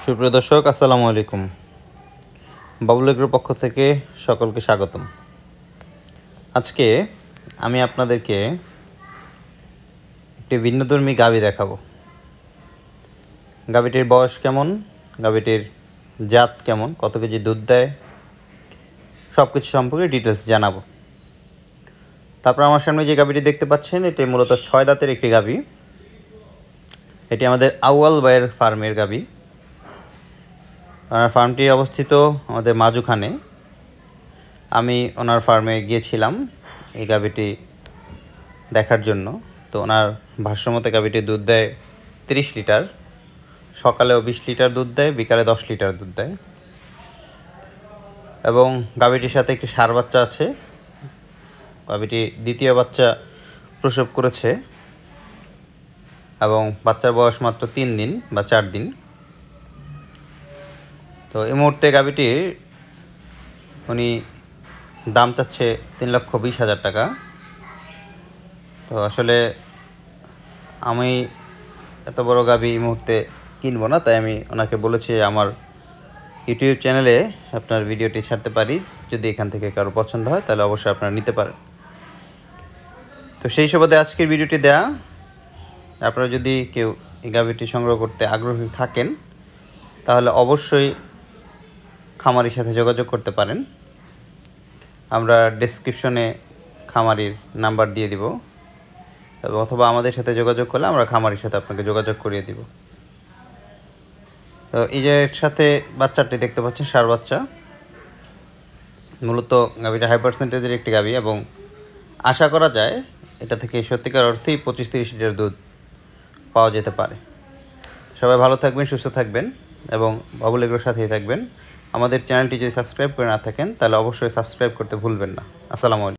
সুপ্রিয় দর্শক, আসসালামু আলাইকুম। বাবুল এগ্রোর পক্ষ থেকে সকলকে স্বাগতম। আজকে আমি আপনাদেরকে একটি ভিন্নধর্মী গাভী দেখাবো। গাভীটির বয়স কেমন, গাভীটির জাত কেমন, কত কেজি দুধ দেয়, সব কিছু সম্পর্কে ডিটেলস জানাবো। তারপর আমার সামনে যে গাভীটি দেখতে পাচ্ছেন, এটি মূলত 6 দাঁতের একটি গাভী। এটি আমাদের আউয়াল ভাইয়ের ফার্মের গাভী। ওনার ফার্মটি অবস্থিত আমাদের মাজুখানে। আমি ওনার ফার্মে গিয়েছিলাম এই গাভীটি দেখার জন্য। তো ওনার ভাষ্যমতে গাভীটি দুধ দেয় 30 লিটার, সকালেও 20 লিটার দুধ দেয়, বিকালে 10 লিটার দুধ দেয়। এবং গাভীটির সাথে একটি ষাঁড় বাচ্চা আছে। গাভীটি দ্বিতীয় বাচ্চা প্রসব করেছে এবং বাচ্চার বয়স মাত্র 3 দিন বা 4 দিন। তো এই মুহূর্তে গাভীটির উনি দাম চাচ্ছে 3,20,000 টাকা। তো আসলে আমি এত বড় গাভী এই মুহূর্তে কিনবো না, তাই আমি ওনাকে বলেছি আমার ইউটিউব চ্যানেলে আপনার ভিডিওটি ছাড়তে পারি, যদি এখান থেকে কারো পছন্দ হয় তাহলে অবশ্যই আপনারা নিতে পারেন। তো সেই সুবাদে আজকের ভিডিওটি দেয়া। আপনারা যদি কেউ এই গাভীটি সংগ্রহ করতে আগ্রহী থাকেন তাহলে অবশ্যই খামারির সাথে যোগাযোগ করতে পারেন। আমরা ডেসক্রিপশনে খামারির নাম্বার দিয়ে দিব, এবং অথবা আমাদের সাথে যোগাযোগ করলে আমরা খামারির সাথে আপনাকে যোগাযোগ করিয়ে দিব। তো এই যে সাথে বাচ্চাটি দেখতে পাচ্ছেন, ষাঁড় বাচ্চা। মূলত গাভীটা হাই পার্সেন্টেজের একটি গাভী এবং আশা করা যায় এটা থেকে সত্যিকার অর্থেই 25-30 লিটার দুধ পাওয়া যেতে পারে। সবাই ভালো থাকবেন, সুস্থ থাকবেন এবং বাবুল এগ্রোর সাথেই থাকবেন। আমাদের চ্যানেলটি যদি সাবস্ক্রাইব করে না থাকেন তাহলে অবশ্যই সাবস্ক্রাইব করতে ভুলবেন না। আসসালামু আলাইকুম।